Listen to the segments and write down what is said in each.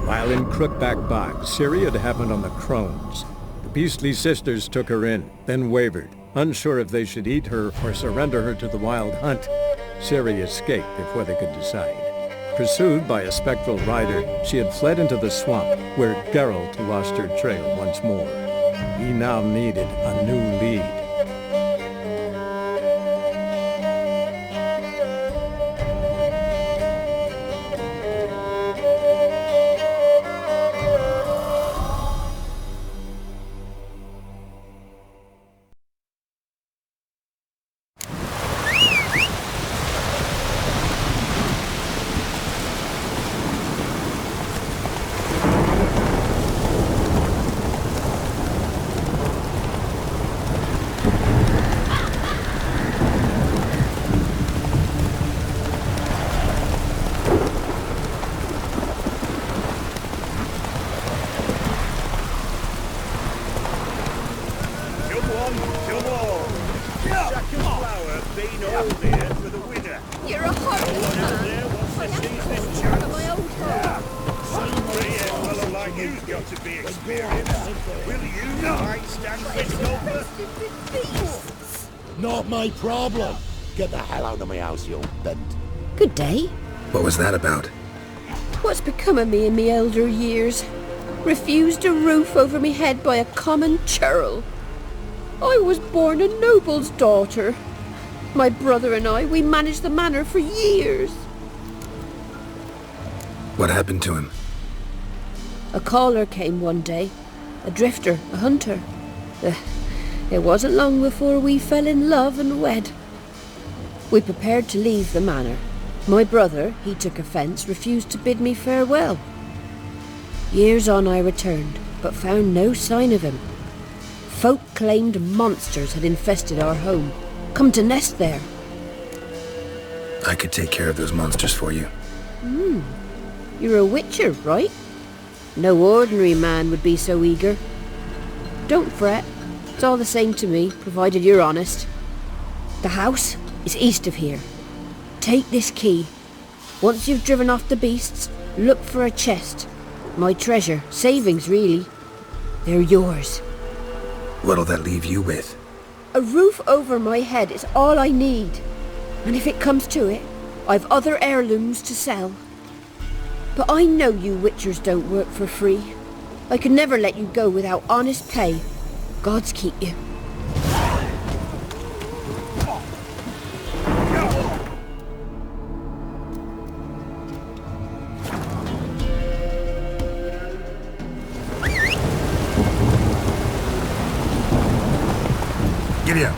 While in Crookback Bog, Ciri had happened on the crones. The beastly sisters took her in, then wavered, unsure if they should eat her or surrender her to the wild hunt. Ciri escaped before they could decide. Pursued by a spectral rider, she had fled into the swamp, where Geralt lost her trail once more. He now needed a new lead. Not my problem. Get the hell out of my house, you bent. Good day. What was that about? What's become of me in me elder years? Refused a roof over me head by a common churl. I was born a noble's daughter. My brother and I, we managed the manor for years. What happened to him? A caller came one day. A drifter, a hunter. It wasn't long before we fell in love and wed. We prepared to leave the manor. My brother, he took offence, refused to bid me farewell. Years on I returned, but found no sign of him. Folk claimed monsters had infested our home, come to nest there. I could take care of those monsters for you. You're a witcher, right? No ordinary man would be so eager. Don't fret. It's all the same to me, provided you're honest. The house is east of here. Take this key. Once you've driven off the beasts, look for a chest. My treasure, savings really. They're yours. What'll that leave you with? A roof over my head is all I need. And if it comes to it, I've other heirlooms to sell. But I know you witchers don't work for free. I could never let you go without honest pay. Gods keep you. Giddy up.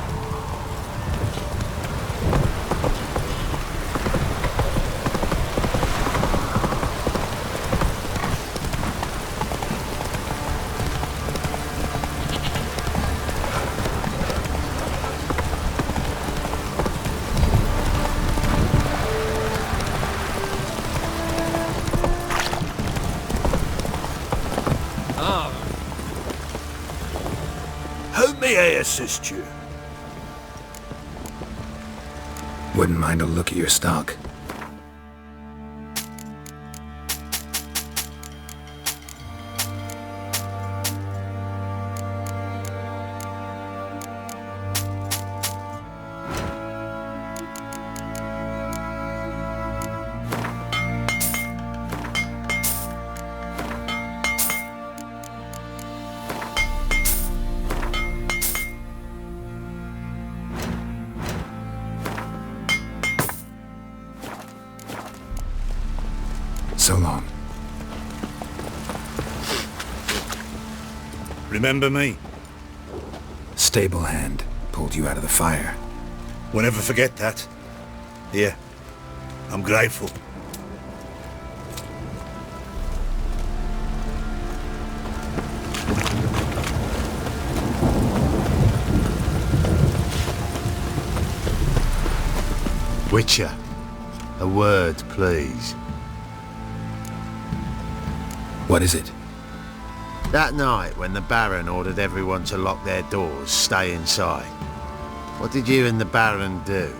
How may I assist you? Wouldn't mind a look at your stock. So long. Remember me? Stable hand pulled you out of the fire. We'll never forget that. Here, I'm grateful. Witcher, a word, please. What is it? That night when the Baron ordered everyone to lock their doors, stay inside. What did you and the Baron do?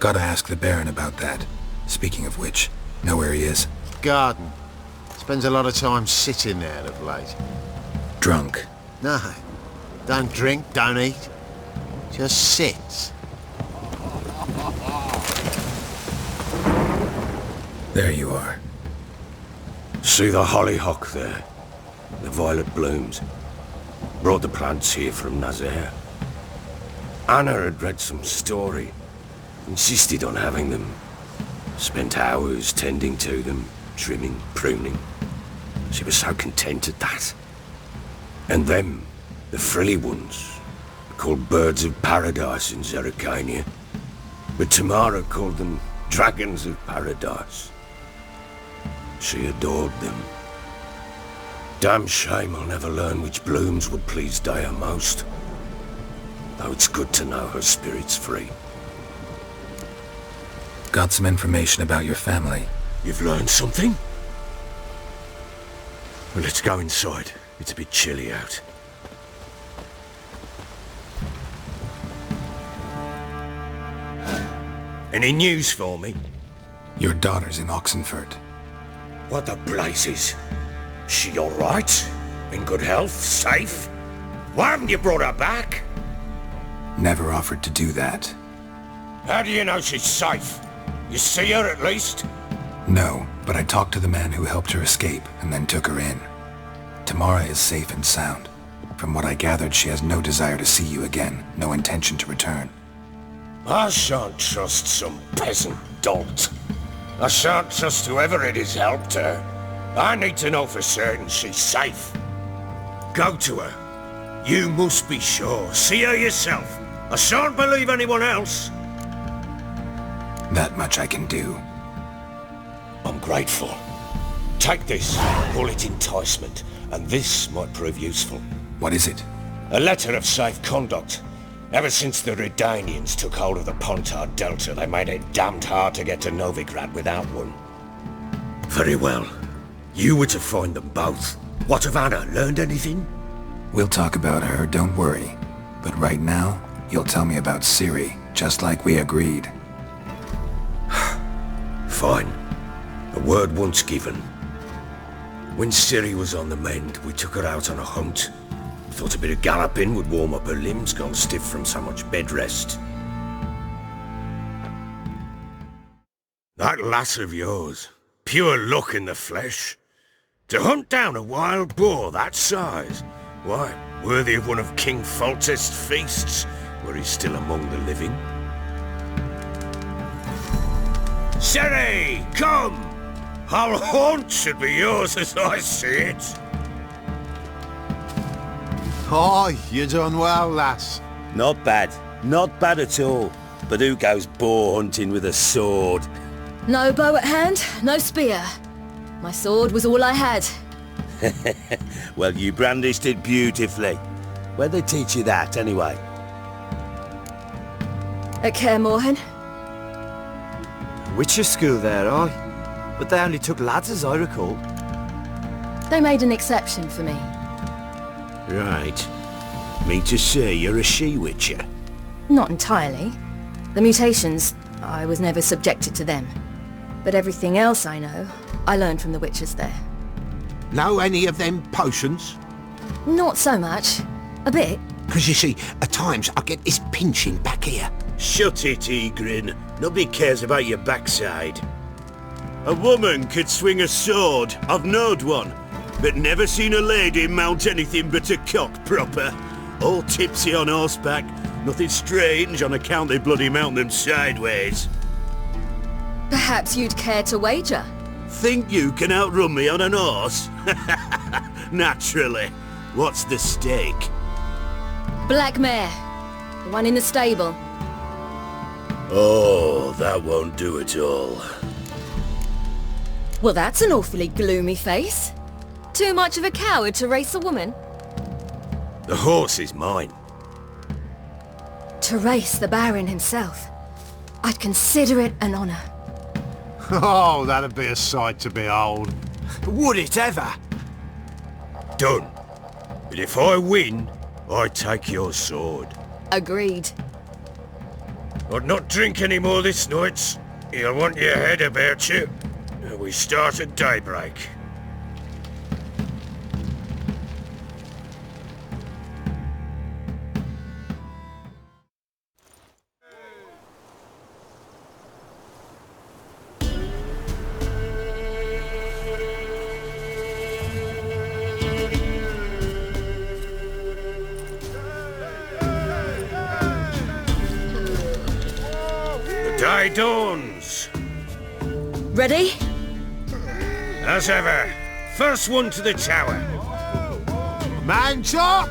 Gotta ask the Baron about that. Speaking of which, know where he is? Garden. Spends a lot of time sitting there of late. Drunk. No, don't drink, don't eat. Just sits. There you are. See the hollyhock there? The violet blooms. Brought the plants here from Nazaire. Anna had read some story. Insisted on having them. Spent hours tending to them, trimming, pruning. She was so content at that. And them, the frilly ones, called birds of paradise in Zerrikania. But Tamara called them dragons of paradise. She adored them. Damn shame I'll never learn which blooms would please Dea most. Though it's good to know her spirit's free. Got some information about your family. You've learned something? Well, let's go inside. It's a bit chilly out. Any news for me? Your daughter's in Oxenford. What the blazes? She all right? In good health? Safe? Why haven't you brought her back? Never offered to do that. How do you know she's safe? You see her at least? No, but I talked to the man who helped her escape and then took her in. Tamara is safe and sound. From what I gathered, she has no desire to see you again, no intention to return. I shan't trust some peasant dolt. I shan't trust whoever it is helped her. I need to know for certain she's safe. Go to her. You must be sure. See her yourself. I shan't believe anyone else. That much I can do. I'm grateful. Take this, call it enticement, and this might prove useful. What is it? A letter of safe conduct. Ever since the Redanians took hold of the Pontard Delta, they made it damned hard to get to Novigrad without one. Very well. You were to find them both. What of Anna? Learned anything? We'll talk about her, don't worry. But right now, you'll tell me about Ciri, just like we agreed. Fine. A word once given. When Ciri was on the mend, we took her out on a hunt. Thought a bit of galloping would warm up her limbs, gone stiff from so much bed rest. That lass of yours, pure luck in the flesh. To hunt down a wild boar that size, why, worthy of one of King Foltest's feasts, where he's still among the living. Ciri, come! Whole haunt should be yours as I see it. Aye, you done well, lass. Not bad. Not bad at all. But who goes boar hunting with a sword? No bow at hand, no spear. My sword was all I had. Well, you brandished it beautifully. Where'd they teach you that, anyway? At Kaer Morhen. Witcher school there, aye. But they only took lads, as I recall. They made an exception for me. Right. Mean to say you're a she-witcher? Not entirely. The mutations, I was never subjected to them. But everything else I know, I learned from the witches there. Know any of them potions? Not so much. A bit. Because you see, at times I get this pinching back here. Shut it, Egrin. Nobody cares about your backside. A woman could swing a sword. I've knowed one. But never seen a lady mount anything but a cock proper. All tipsy on horseback. Nothing strange on account they bloody mount them sideways. Perhaps you'd care to wager? Think you can outrun me on an horse? Naturally. What's the stake? Black mare. The one in the stable. Oh, that won't do at all. Well, that's an awfully gloomy face. Too much of a coward to race a woman? The horse is mine. To race the Baron himself. I'd consider it an honour. Oh, that'd be a sight to behold. Would it ever? Done. But if I win, I take your sword. Agreed. I'd not drink any more this night. You'll want your head about you. We start at daybreak. day dawns. Ready? As ever, first one to the tower. Man chop!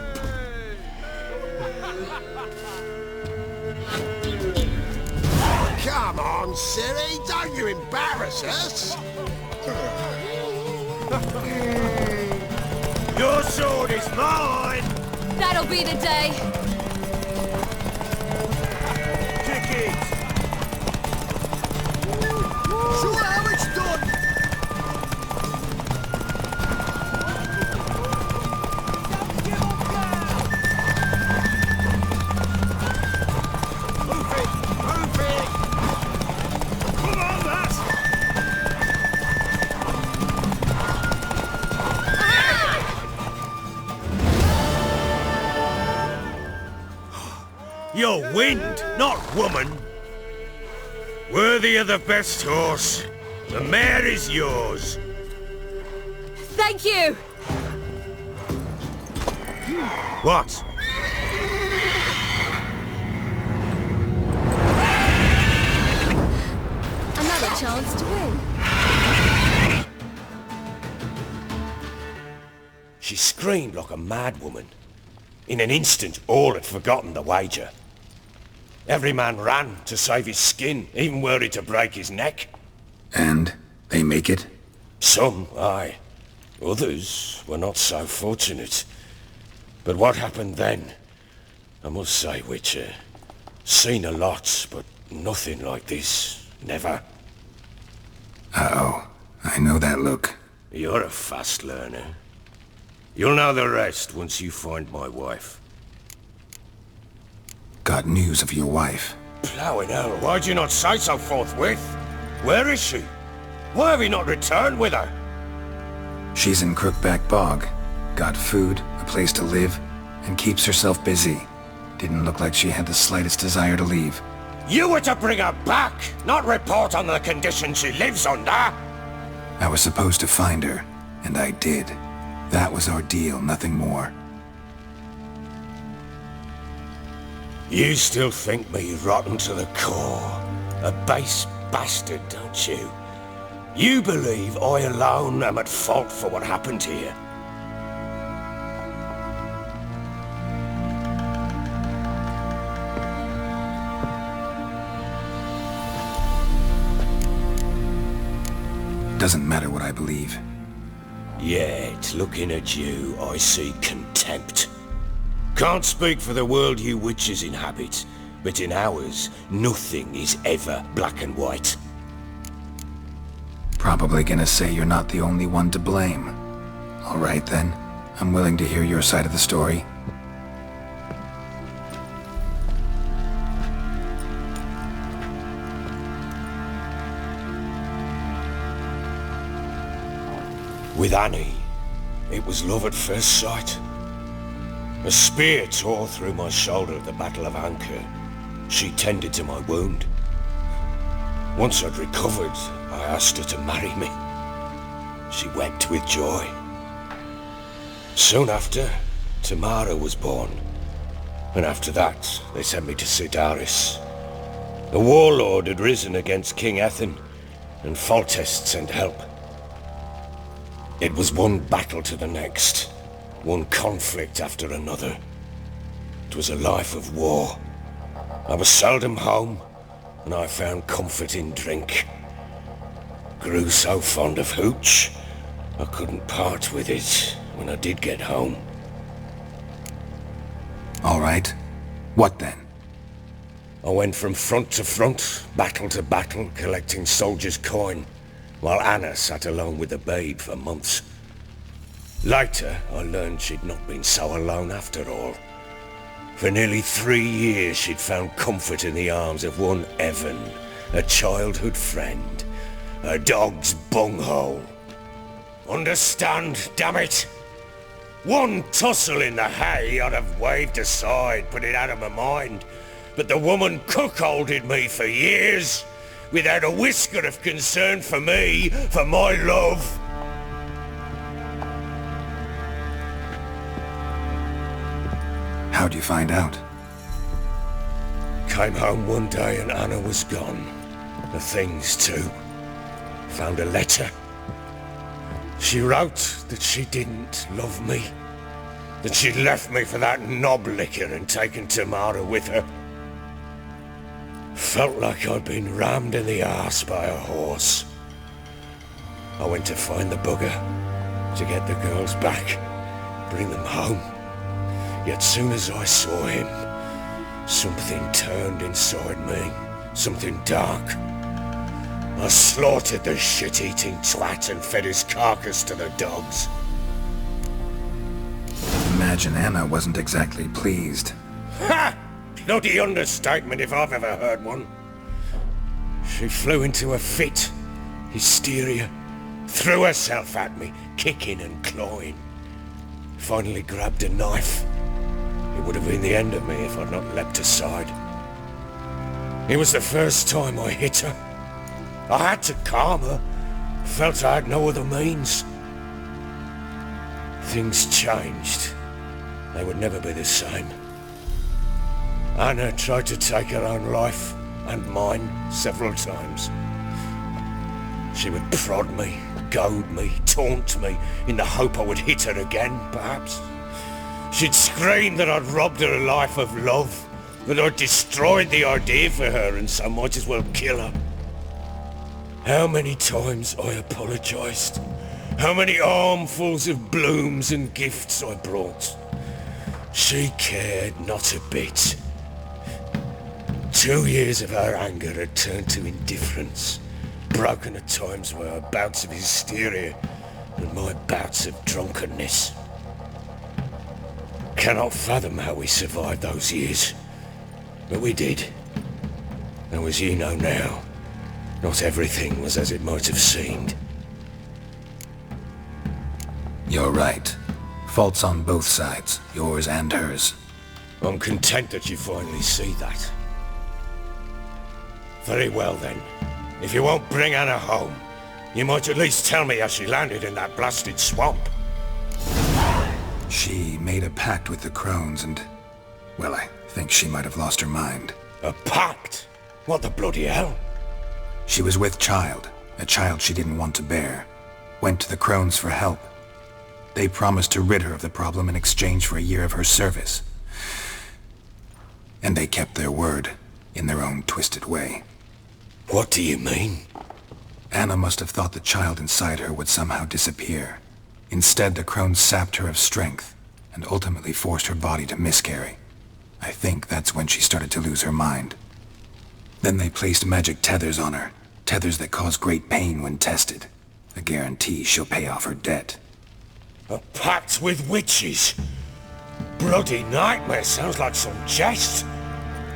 Come on, Ciri, don't you embarrass us! Your sword is mine! That'll be the day. Kick it! Show how it's done! Move it! Move it! Come on, lass! You're wind, not woman. Worthy of the best horse. The mare is yours. Thank you! What? Another chance to win. She screamed like a mad woman. In an instant, all had forgotten the wager. Every man ran to save his skin, even were it to break his neck. And they make it? Some, aye. Others were not so fortunate. But what happened then? I must say, Witcher, seen a lot, but nothing like this. Never. Uh-oh. I know that look. You're a fast learner. You'll know the rest once you find my wife. Got news of your wife. Plowing hell, why'd you not say so forthwith? Where is she? Why have you not returned with her? She's in Crookback Bog. Got food, a place to live, and keeps herself busy. Didn't look like she had the slightest desire to leave. You were to bring her back, not report on the conditions she lives under! I was supposed to find her, and I did. That was our deal, nothing more. You still think me rotten to the core. A base bastard, don't you? You believe I alone am at fault for what happened here. Doesn't matter what I believe. Yet, looking at you, I see contempt. Can't speak for the world you witches inhabit, but in ours, nothing is ever black and white. Probably gonna say you're not the only one to blame. All right then. I'm willing to hear your side of the story. With Annie, it was love at first sight. A spear tore through my shoulder at the Battle of Anchor. She tended to my wound. Once I'd recovered, I asked her to marry me. She wept with joy. Soon after, Tamara was born. And after that, they sent me to Sidaris. A warlord had risen against King Ethan, and Foltest sent help. It was one battle to the next, one conflict after another. It was a life of war. I was seldom home, and I found comfort in drink. Grew so fond of hooch, I couldn't part with it when I did get home. All right. What then? I went from front to front, battle to battle, collecting soldiers' coin, while Anna sat alone with the babe for months. Later, I learned she'd not been so alone after all. For nearly 3 years, she'd found comfort in the arms of one Evan, a childhood friend, a dog's bunghole. Understand, damn it? One tussle in the hay I'd have waved aside, put it out of my mind, but the woman cuckolded me for years, without a whisker of concern for me, for my love. How'd you find out? Came home one day and Anna was gone. The things, too. Found a letter. She wrote that she didn't love me. That she'd left me for that knob licker and taken Tamara with her. Felt like I'd been rammed in the arse by a horse. I went to find the bugger, to get the girls back, bring them home. Yet soon as I saw him, something turned inside me, something dark. I slaughtered the shit-eating twat and fed his carcass to the dogs. Imagine Anna wasn't exactly pleased. Ha! Bloody understatement if I've ever heard one. She flew into a fit, hysteria, threw herself at me, kicking and clawing. Finally grabbed a knife. It would have been the end of me if I'd not leapt aside. It was the first time I hit her. I had to calm her. Felt I had no other means. Things changed. They would never be the same. Anna tried to take her own life, and mine, several times. She would prod me, goad me, taunt me, in the hope I would hit her again, perhaps. She'd scream that I'd robbed her a life of love, that I'd destroyed the idea for her and so might as well kill her. How many times I apologised. How many armfuls of blooms and gifts I brought. She cared not a bit. 2 years of her anger had turned to indifference, broken at times by her bouts of hysteria and my bouts of drunkenness. Cannot fathom how we survived those years, but we did. Though as you know now, not everything was as it might have seemed. You're right. Faults on both sides, yours and hers. I'm content that you finally see that. Very well then. If you won't bring Anna home, you might at least tell me how she landed in that blasted swamp. She made a pact with the crones and... well, I think she might have lost her mind. A pact? What the bloody hell? She was with child, a child she didn't want to bear. Went to the crones for help. They promised to rid her of the problem in exchange for a year of her service. And they kept their word, in their own twisted way. What do you mean? Anna must have thought the child inside her would somehow disappear. Instead, the crones sapped her of strength, and ultimately forced her body to miscarry. I think that's when she started to lose her mind. Then they placed magic tethers on her, tethers that cause great pain when tested. A guarantee she'll pay off her debt. A pact with witches? Bloody nightmare, sounds like some jest.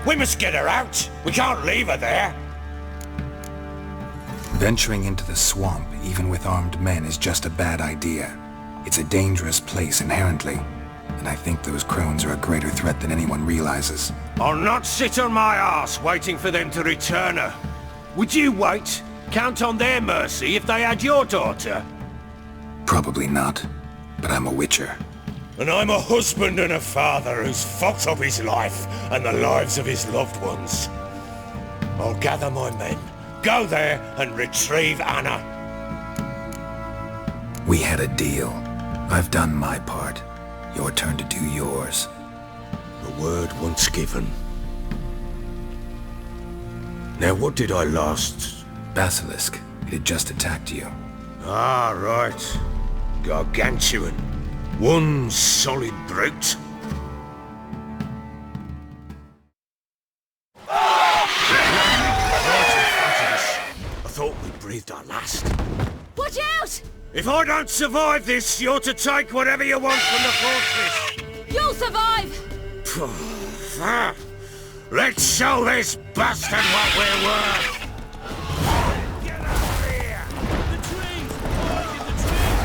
We must get her out. We can't leave her there. Venturing into the swamp, even with armed men, is just a bad idea. It's a dangerous place inherently, and I think those crones are a greater threat than anyone realizes. I'll not sit on my arse waiting for them to return her. Would you wait? Count on their mercy if they had your daughter? Probably not, but I'm a witcher. And I'm a husband and a father who's fucked up his life and the lives of his loved ones. I'll gather my men, go there and retrieve Anna. We had a deal. I've done my part. Your turn to do yours. A word once given. Now what did I last? Basilisk. It had just attacked you. Ah, right. Gargantuan. One solid brute. I thought we breathed our last. Watch out! If I don't survive this, you're to take whatever you want from the fortress. You'll survive! Let's show this bastard what we're worth. Get out of here! The trees! In the trees!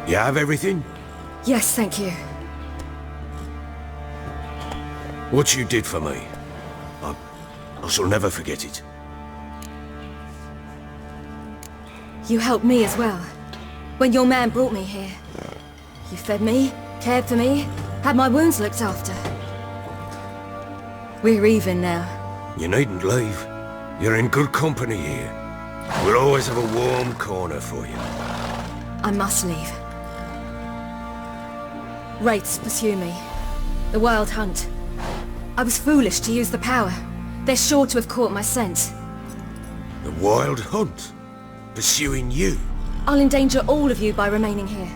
You have everything? Yes, thank you. What you did for me, I shall never forget it. You helped me as well. When your man brought me here. You fed me, cared for me, had my wounds looked after. We're even now. You needn't leave. You're in good company here. We'll always have a warm corner for you. I must leave. Wraiths pursue me. The Wild Hunt. I was foolish to use the power. They're sure to have caught my scent. The Wild Hunt? Pursuing you? I'll endanger all of you by remaining here.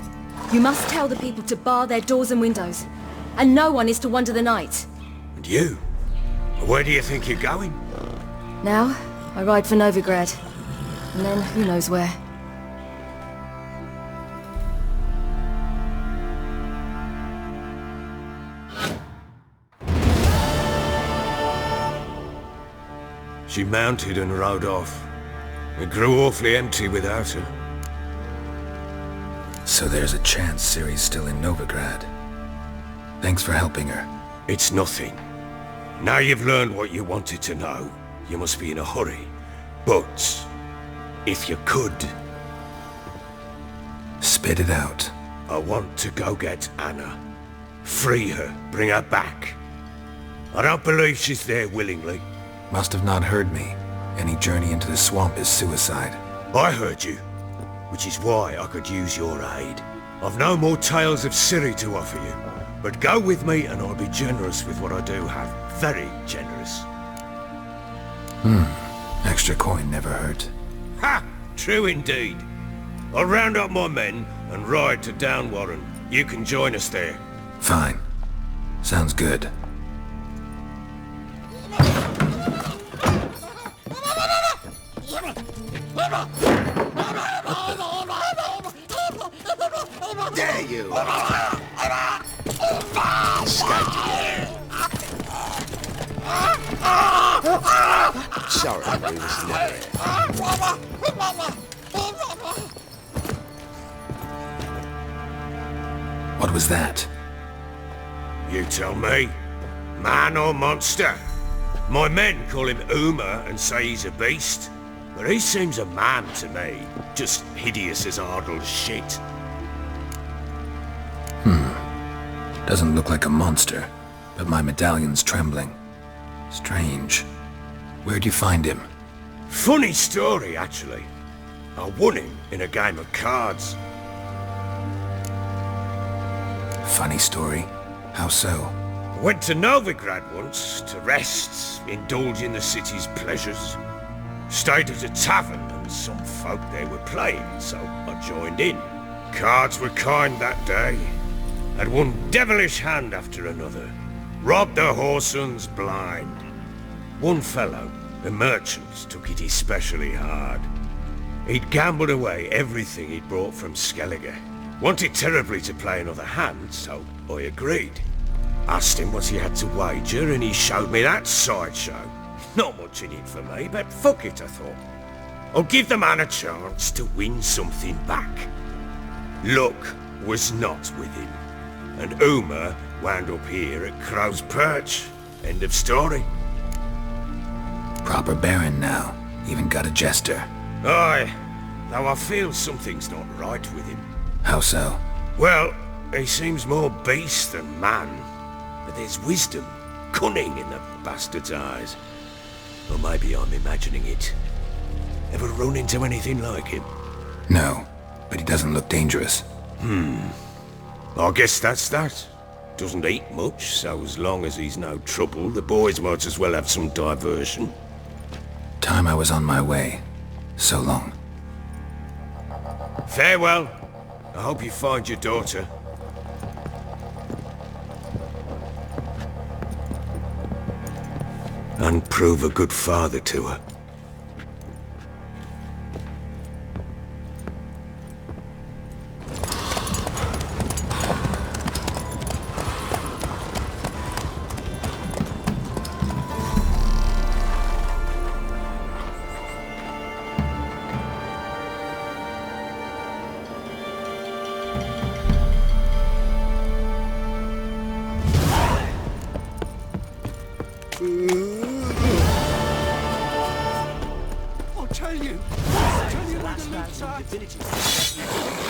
You must tell the people to bar their doors and windows. And no one is to wander the night. And you? Where do you think you're going? Now, I ride for Novigrad. And then, who knows where. She mounted and rode off. It grew awfully empty without her. So there's a chance Ciri's still in Novigrad. Thanks for helping her. It's nothing. Now you've learned what you wanted to know, you must be in a hurry. But, if you could... Spit it out. I want to go get Anna. Free her, bring her back. I don't believe she's there willingly. Must have not heard me. Any journey into the swamp is suicide. I heard you, which is why I could use your aid. I've no more tales of Ciri to offer you, but go with me and I'll be generous with what I do have. Very generous. Extra coin never hurt. Ha! True indeed. I'll round up my men and ride to Downwarren. You can join us there. Fine. Sounds good. Dare you! Sorry, we was never here. What was that? You tell me. Man or monster? My men call him Uma and say he's a beast. But he seems a man to me. Just hideous as Ardle's shit. Doesn't look like a monster, but my medallion's trembling. Strange. Where'd you find him? Funny story, actually. I won him in a game of cards. Funny story? How so? Went to Novigrad once to rest, indulge in the city's pleasures. Stayed at a tavern and some folk there were playing, so I joined in. Cards were kind that day. Had one devilish hand after another. Robbed the whoreson blind. One fellow, The merchants took it especially hard. He'd gambled away everything he'd brought from Skellige. Wanted terribly to play another hand, so I agreed. Asked him what he had to wager, and he showed me that sideshow. Not much in it for me, but fuck it, I thought. I'll give the man a chance to win something back. Luck was not with him, and Uma wound up here at Crow's Perch. End of story. Proper baron now. Even got a jester. Aye, though I feel something's not right with him. How so? Well, he seems more beast than man, but there's wisdom, cunning in the bastard's eyes. Or maybe I'm imagining it. Ever run into anything like him? No, but he doesn't look dangerous. I guess that's that. Doesn't eat much, so as long as he's no trouble, the boys might as well have some diversion. Time I was on my way. So long. Farewell. I hope you find your daughter. And prove a good father to her.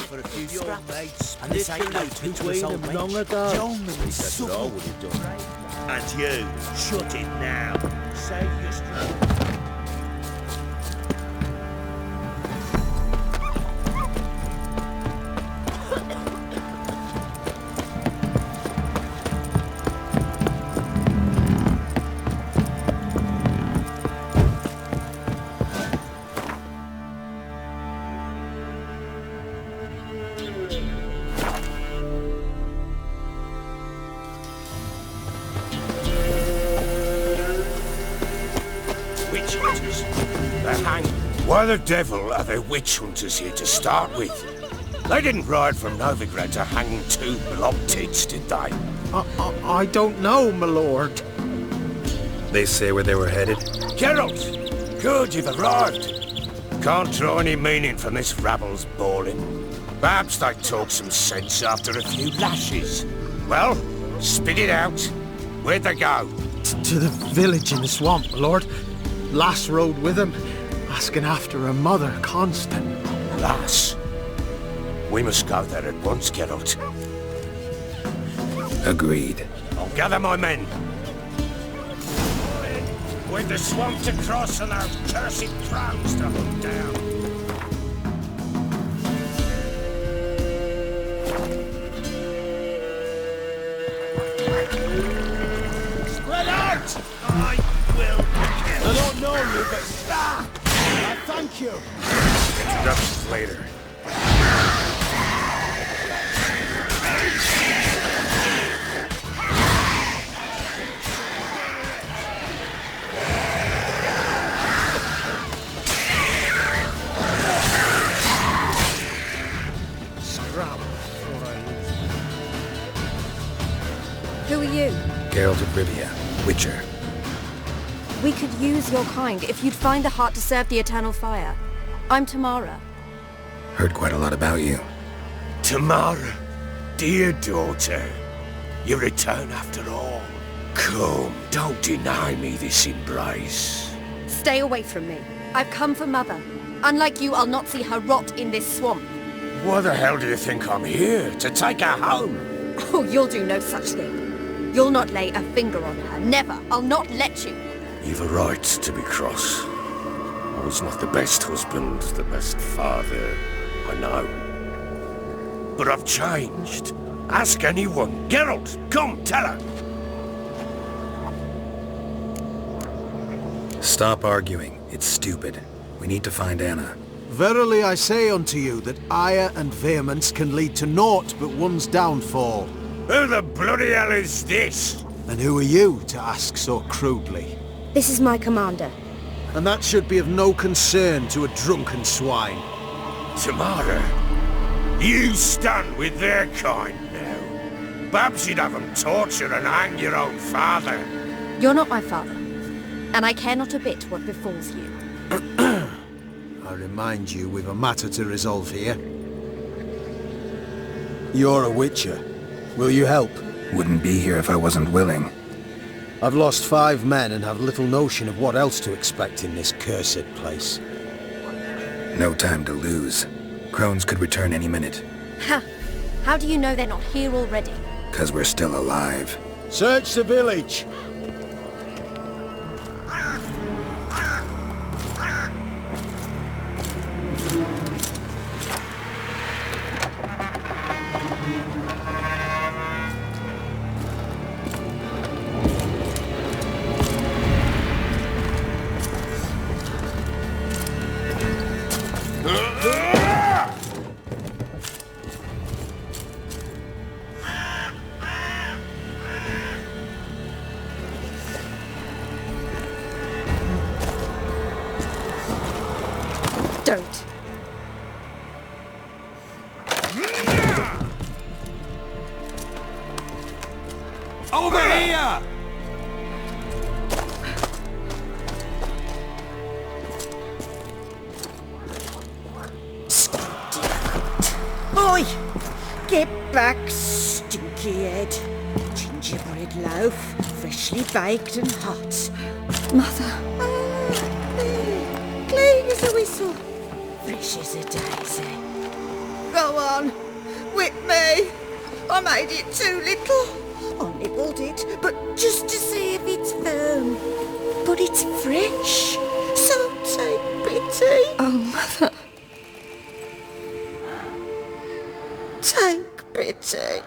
For a few scraps, and this ain't no between them long ago. That's what I would have done. And you, shut it now. Save your strength. Why the devil are there witch hunters here to start with? They didn't ride from Novigrad to hang two blob tits, did they? I don't know, my lord. They say where they were headed? Geralt! Good, you've arrived. Can't draw any meaning from this rabble's bawling. Perhaps they talk some sense after a few lashes. Well, spit it out. Where'd they go? To the village in the swamp, my lord. Lass rode with him, asking after her mother, Constant. Lass? We must go there at once, Geralt. Agreed. I'll gather my men. With the swamp to cross and our cursed crowns to hunt down. Spread out! I will kill. I don't know you, but I thank you. Introductions later. Who are you? Geralt of Rivia, Witcher. We could use your kind if you'd find the heart to serve the Eternal Fire. I'm Tamara. Heard quite a lot about you. Tamara, dear daughter, you return after all. Come, don't deny me this embrace. Stay away from me. I've come for Mother. Unlike you, I'll not see her rot in this swamp. Why the hell do you think I'm here? To take her home? Oh, you'll do no such thing. You'll not lay a finger on her. Never. I'll not let you. You've a right to be cross. I was not the best husband, the best father, I know. But I've changed. Ask anyone. Geralt, come, tell her. Stop arguing. It's stupid. We need to find Anna. Verily I say unto you that ire and vehemence can lead to naught but one's downfall. Who the bloody hell is this? And who are you to ask so crudely? This is my commander. and that should be of no concern to a drunken swine. Tamara, you stand with their kind now. Perhaps you'd have them torture and hang your own father. You're not my father, and I care not a bit what befalls you. I remind you, we've a matter to resolve here. You're a witcher. Will you help? Wouldn't be here if I wasn't willing. I've lost 5 men and have little notion of what else to expect in this cursed place. No time to lose. Crones could return any minute. Ha! How do you know they're not here already? 'Cause we're still alive. Search the village! Don't. Over here! Oi! Get back, stinky head. Gingerbread loaf, freshly baked and hot. Mother. Clean as a whistle. Fresh as a daisy. Go on, whip me. I made it too little. I nibbled it, but just to see if it's firm. But it's fresh, so take pity. Oh, Mother. Take pity.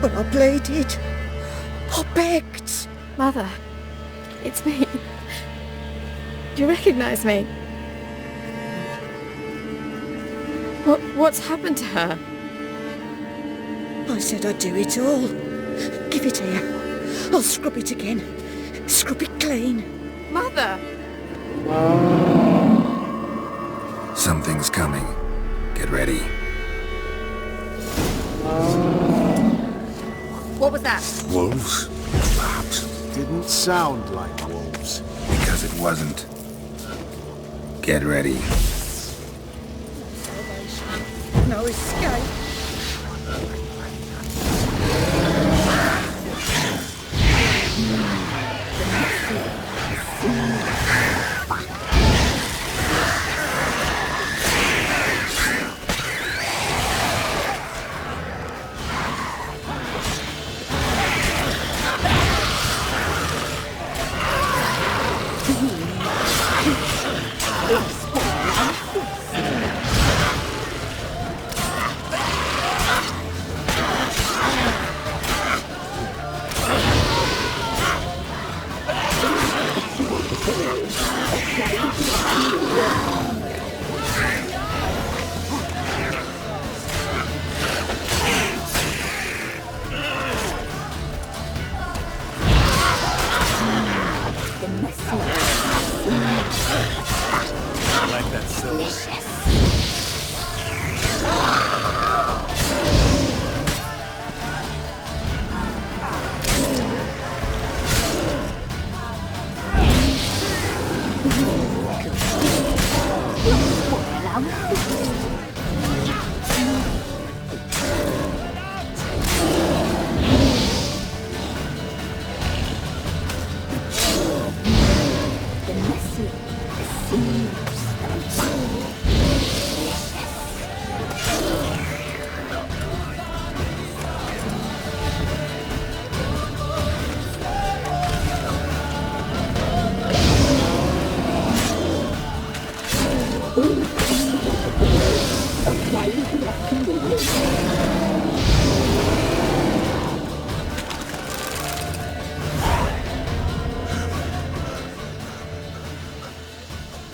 But I pleaded. I begged. Mother. It's me. Do you recognize me? What's happened to her? I said I'd do it all. Give it here. I'll scrub it again. Scrub it clean. Mother! Something's coming. Get ready. What was that? Wolves? Perhaps. Didn't sound like wolves. Because it wasn't. Get ready. No escape.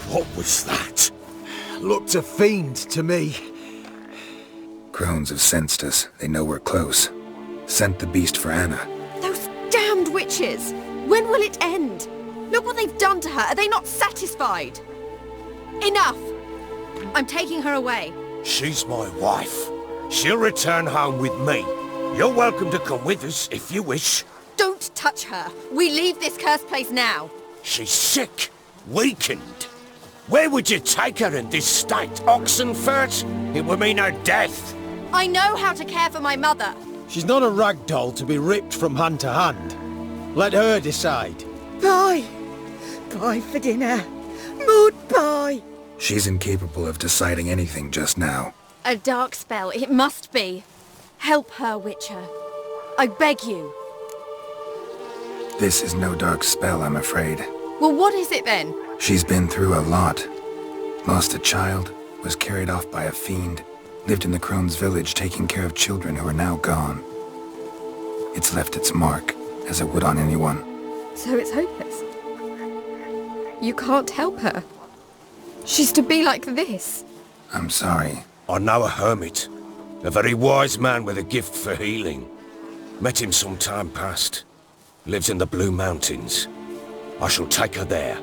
What was that? Looked a fiend to me. Crones have sensed us. They know we're close. Sent the beast for Anna. Those damned witches! When will it end? Look what they've done to her. Are they not satisfied? Enough! I'm taking her away. She's my wife. She'll return home with me. You're welcome to come with us if you wish. Don't touch her. We leave this cursed place now. She's sick, weakened. Where would you take her in this state? Oxenfurt? It would mean her death. I know how to care for my mother. She's not a rag doll to be ripped from hand to hand. Let her decide. Bye. Bye for dinner. Mood bye. She's incapable of deciding anything just now. A dark spell, it must be. Help her, Witcher. I beg you. This is no dark spell, I'm afraid. Well, what is it then? She's been through a lot. Lost a child, was carried off by a fiend, lived in the Crone's village taking care of children who are now gone. It's left its mark, as it would on anyone. So it's hopeless. You can't help her. She's to be like this. I'm sorry. I know a hermit. A very wise man with a gift for healing. Met him some time past. Lives in the Blue Mountains. I shall take her there.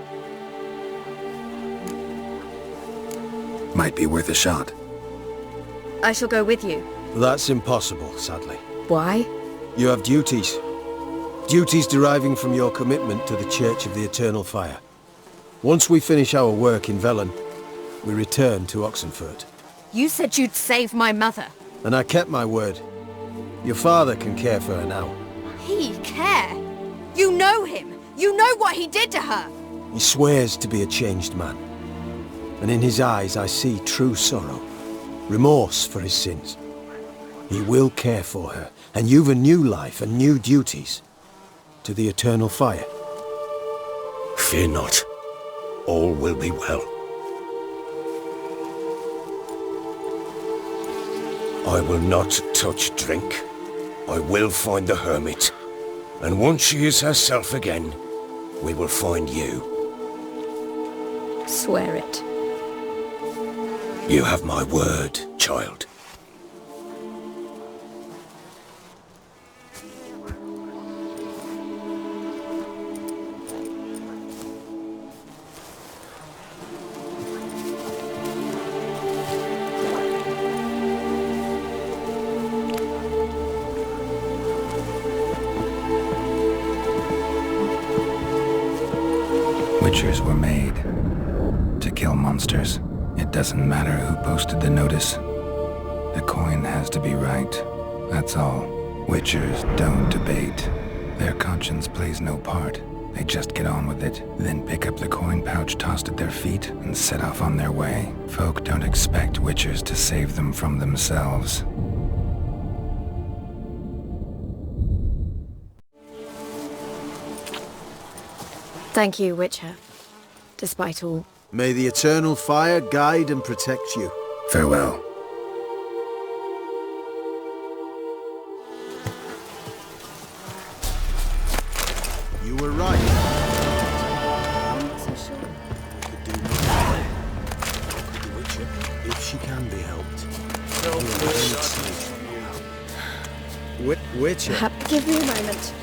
Might be worth a shot. I shall go with you. That's impossible, sadly. Why? You have duties. Duties deriving from your commitment to the Church of the Eternal Fire. Once we finish our work in Velen, we return to Oxenfurt. You said you'd save my mother. And I kept my word. Your father can care for her now. He care? You know him. You know what he did to her. He swears to be a changed man. And in his eyes I see true sorrow. Remorse for his sins. He will care for her. And you've a new life and new duties. To the Eternal Fire. Fear not. All will be well. I will not touch drink. I will find the hermit. And once she is herself again, we will find you. Swear it. You have my word, child. Witchers were made to kill monsters. It doesn't matter who posted the notice. The coin has to be right. That's all. Witchers don't debate. Their conscience plays no part. They just get on with it, then pick up the coin pouch tossed at their feet and set off on their way. Folk don't expect witchers to save them from themselves. Thank you, Witcher. Despite all. May the Eternal Fire guide and protect you. Farewell. You were right. I'm not so sure. Could do nothing. Could the Witcher, if she can be helped. Witcher. Give me a moment.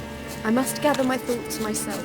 I must gather my thoughts myself.